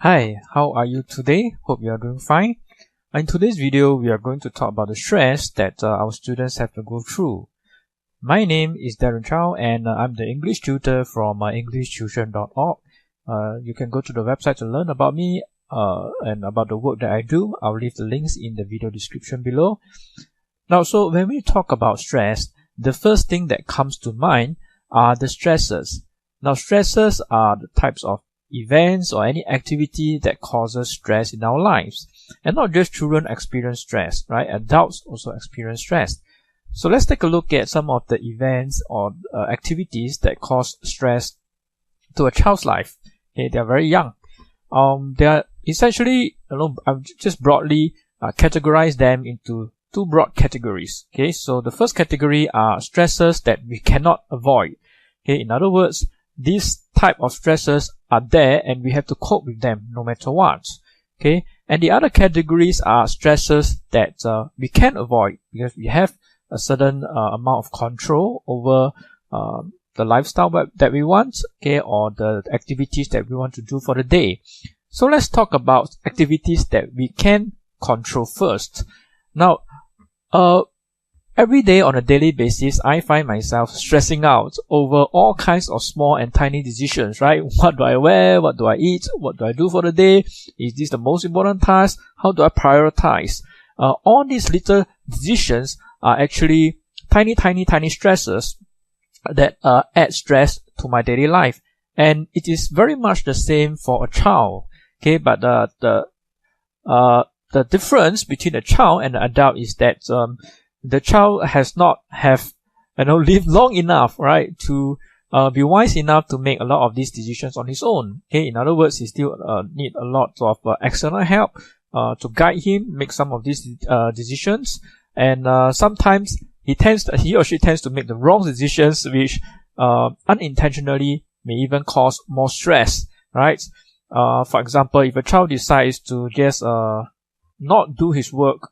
Hi, how are you today? Hope you are doing fine. In today's video, we are going to talk about the stress that our students have to go through. My name is Darren Chow and I'm the English tutor from EnglishTuition.org. You can go to the website to learn about me and about the work that I do. I'll leave the links in the video description below. Now, so when we talk about stress, the first thing that comes to mind are the stressors. Now, stressors are the types of events or any activity that causes stress in our lives. And not just children experience stress, right? Adults also experience stress. So let's take a look at some of the events or activities that cause stress to a child's life. Okay, they are very young. They are essentially, I've just broadly categorized them into two broad categories. Okay, so the first category are stressors that we cannot avoid. Okay, in other words, these type of stressors are there and we have to cope with them no matter what. Okay, and the other categories are stressors that we can avoid because we have a certain amount of control over the lifestyle that we want, okay, or the activities that we want to do for the day. So let's talk about activities that we can control first. Now, every day on a daily basis, I find myself stressing out over all kinds of small and tiny decisions, right? What do I wear? What do I eat? What do I do for the day? Is this the most important task? How do I prioritize? All these little decisions are actually tiny stressors that add stress to my daily life. And it is very much the same for a child. Okay, but the difference between a child and an adult is that the child has not lived long enough, right, to be wise enough to make a lot of these decisions on his own. Okay, in other words, he still need a lot of external help to guide him make some of these decisions, and sometimes he or she tends to make the wrong decisions, which unintentionally may even cause more stress, right? For example, if a child decides to just not do his work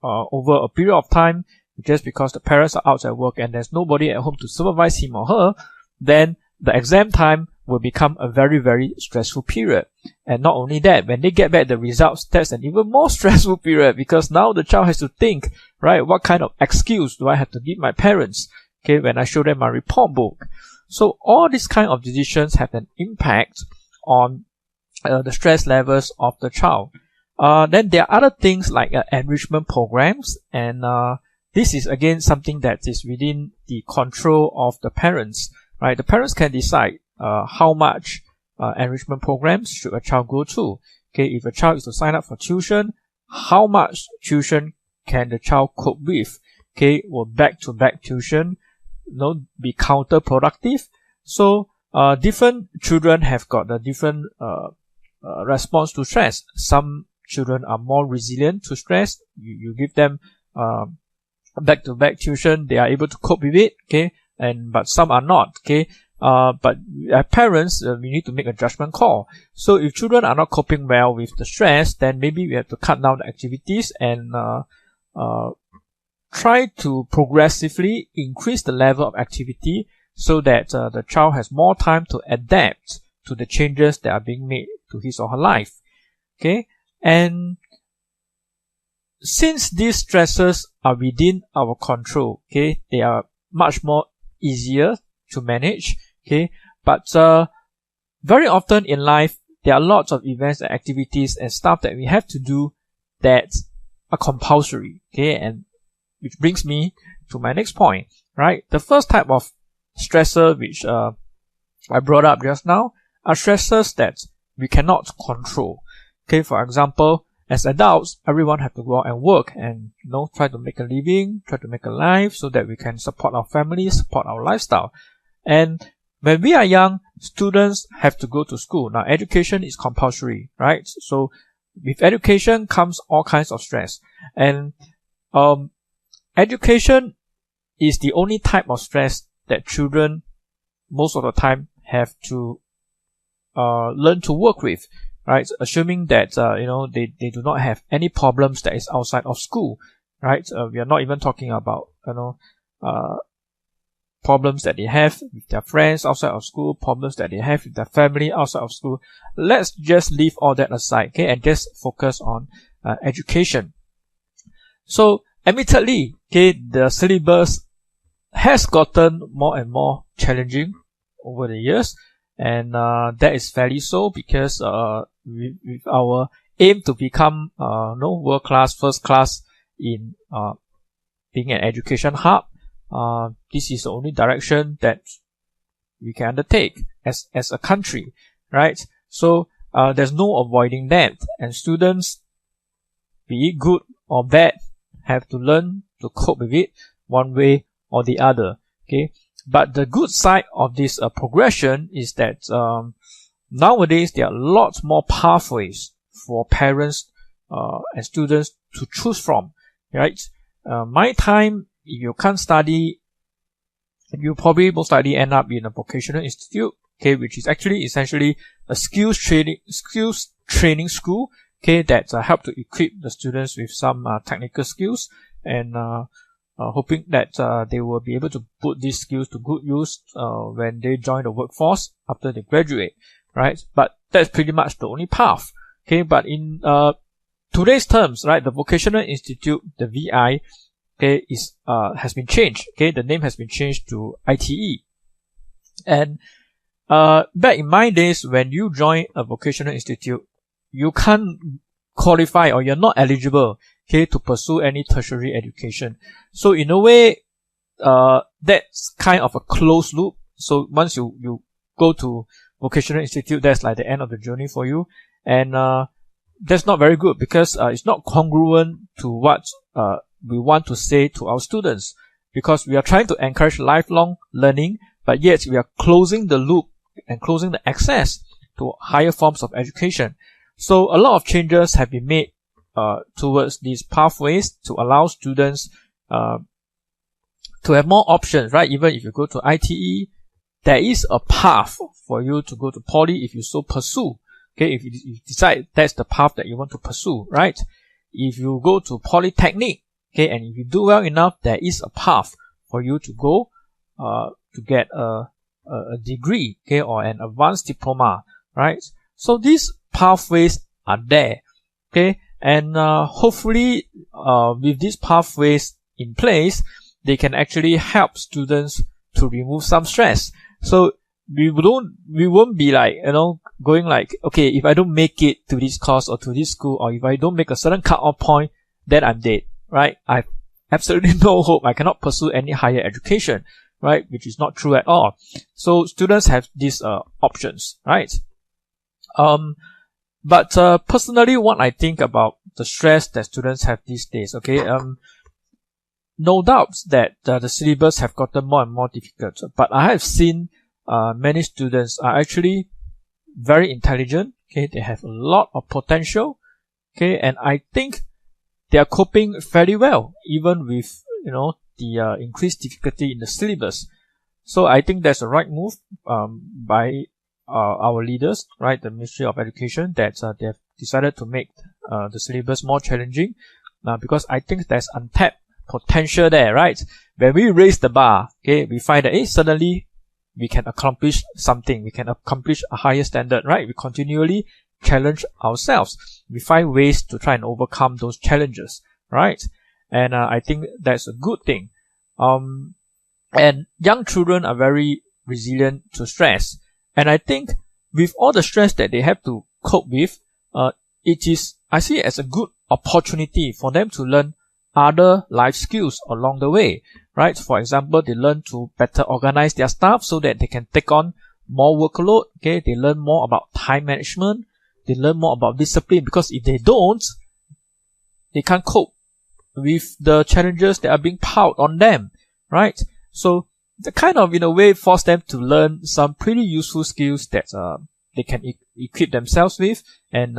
over a period of time just because the parents are out at work and there's nobody at home to supervise him or her, then the exam time will become a very stressful period. And not only that, when they get back the results, that's an even more stressful period because now the child has to think, right, what kind of excuse do I have to give my parents, okay, when I show them my report book? So all these kind of decisions have an impact on the stress levels of the child. Then there are other things like enrichment programs, and this is again something that is within the control of the parents, right? The parents can decide how much enrichment programs should a child go to. Okay, if a child is to sign up for tuition, how much tuition can the child cope with? Okay, will back-to-back tuition be counterproductive? So different children have got a different response to stress. Some children are more resilient to stress. You give them back-to-back tuition, they are able to cope with it, okay, but some are not, okay. But as parents, we need to make a judgment call. So if children are not coping well with the stress, then maybe we have to cut down the activities and try to progressively increase the level of activity so that the child has more time to adapt to the changes that are being made to his or her life, okay. And since these stresses are within our control, okay, they are much more easier to manage, okay, but very often in life, there are lots of events and activities and stuff that we have to do that are compulsory, okay, and which brings me to my next point, right? The first type of stressor which I brought up just now are stressors that we cannot control. Okay, for example, as adults, everyone have to go out and work and try to make a living, try to make a life so that we can support our families, support our lifestyle. And when we are young, students have to go to school. Now, education is compulsory, right? So with education comes all kinds of stress. And education is the only type of stress that children most of the time have to learn to work with. Right, assuming that they do not have any problems that is outside of school, right? We are not even talking about problems that they have with their friends outside of school, problems that they have with their family outside of school. Let's just leave all that aside, okay, and just focus on education. So, admittedly, okay, the syllabus has gotten more and more challenging over the years, and that is fairly so because with our aim to become world class, first class in being an education hub, this is the only direction that we can undertake as a country, right? So there's no avoiding that, and students, be it good or bad, have to learn to cope with it one way or the other. Okay, but the good side of this progression is that nowadays there are lots more pathways for parents and students to choose from, right? My time, if you can't study, you probably most likely end up in a vocational institute, okay, which is actually essentially a skills training school, okay, that help to equip the students with some technical skills, and hoping that they will be able to put these skills to good use when they join the workforce after they graduate, right? But that's pretty much the only path, okay. But in today's terms, right, the vocational institute, the VI, okay, has been changed. Okay, the name has been changed to ITE. And back in my days, when you join a vocational institute, you can't qualify, or you're not eligible, okay, to pursue any tertiary education. So in a way, that's kind of a closed loop. So once you go to vocational institute, that's like the end of the journey for you. And that's not very good because it's not congruent to what we want to say to our students, because we are trying to encourage lifelong learning, but yet we are closing the loop and closing the access to higher forms of education. So a lot of changes have been made towards these pathways to allow students to have more options, right? Even if you go to ITE, there is a path for you to go to poly if you so pursue. Okay, if you decide that's the path that you want to pursue, right? If you go to polytechnic, okay, and if you do well enough, there is a path for you to go to get a degree, okay, or an advanced diploma, right? So these pathways are there, okay, and hopefully with these pathways in place, they can actually help students to remove some stress. So we won't be like, going like, okay, if I don't make it to this course or to this school, or if I don't make a certain cut-off point, then I'm dead, right? I've absolutely no hope. I cannot pursue any higher education, right? Which is not true at all. So students have these options, right? But personally, what I think about the stress that students have these days, okay, no doubt that the syllabus have gotten more and more difficult, but I have seen many students are actually very intelligent, okay, they have a lot of potential, okay, and I think they are coping fairly well, even with, the increased difficulty in the syllabus. So I think that's the right move by our leaders, right, the Ministry of Education, that they have decided to make the syllabus more challenging, because I think there's untapped potential there, right? When we raise the bar, okay, we find that suddenly we can accomplish something, we can accomplish a higher standard, right? We continually challenge ourselves. We find ways to try and overcome those challenges, right? And I think that's a good thing. And young children are very resilient to stress. And I think with all the stress that they have to cope with, I see it as a good opportunity for them to learn other life skills along the way, right? For example, they learn to better organize their stuff so that they can take on more workload, okay? They learn more about time management. They learn more about discipline, because if they don't, they can't cope with the challenges that are being piled on them, right? So the kind of, in a way, force them to learn some pretty useful skills that they can equip themselves with, and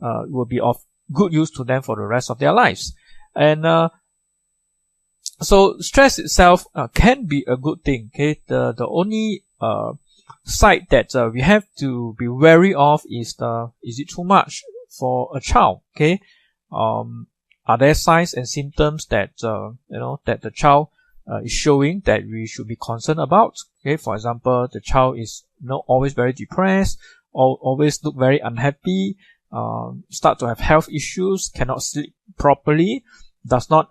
will be of good use to them for the rest of their lives. And so stress itself can be a good thing, okay? The only side that we have to be wary of is it too much for a child, okay? Are there signs and symptoms that that the child is showing that we should be concerned about. Okay, for example, the child is always very depressed, or always look very unhappy, start to have health issues, cannot sleep properly, not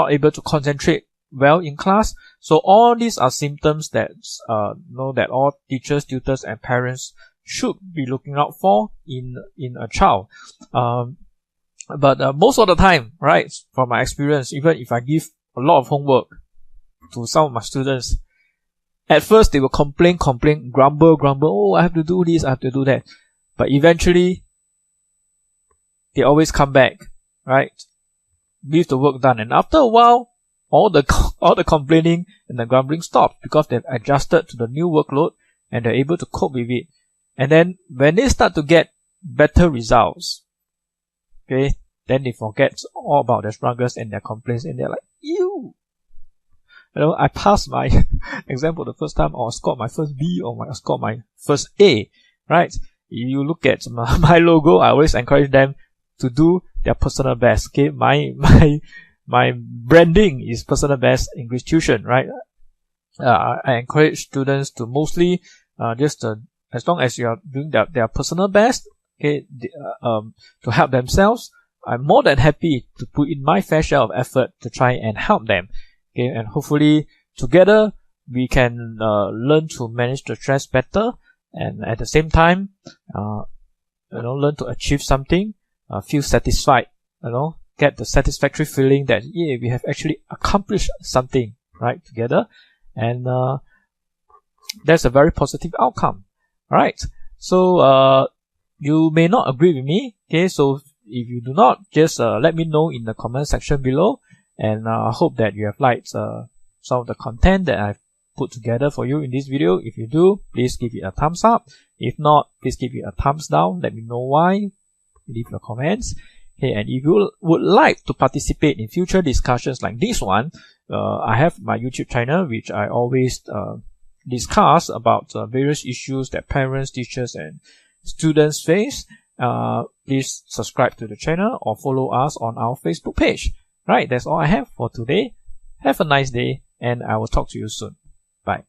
able to concentrate well in class. So all these are symptoms that that all teachers, tutors, and parents should be looking out for in a child. But most of the time, right, from my experience, even if I give a lot of homework to some of my students, at first they will complain, grumble, oh, I have to do this, I have to do that. But eventually, they always come back, right, with the work done. And after a while, all the complaining and the grumbling stops because they've adjusted to the new workload and they're able to cope with it. And then when they start to get better results, okay, then they forget all about their struggles and their complaints, and they're like, ew, I passed my exam for the first time, or I scored my first B, or I scored my first A, right? You look at my logo, I always encourage them to do their personal best. Okay, my branding is personal best English tuition, right? I encourage students to mostly as long as you are doing their personal best, okay, to help themselves, I'm more than happy to put in my fair share of effort to try and help them. Okay, and hopefully together we can learn to manage the stress better, and at the same time, learn to achieve something, feel satisfied, get the satisfactory feeling that, yeah, we have actually accomplished something, right, together. And that's a very positive outcome. Alright, so you may not agree with me, okay, so if you do not, just let me know in the comment section below, and I hope that you have liked some of the content that I've put together for you in this video. If you do, please give it a thumbs up. If not, please give it a thumbs down. Let me know why. Leave your comments. Okay, and if you would like to participate in future discussions like this one, I have my YouTube channel, which I always discuss about various issues that parents, teachers, and students face. Please subscribe to the channel or follow us on our Facebook page. Right, that's all I have for today. Have a nice day, and I will talk to you soon. Bye.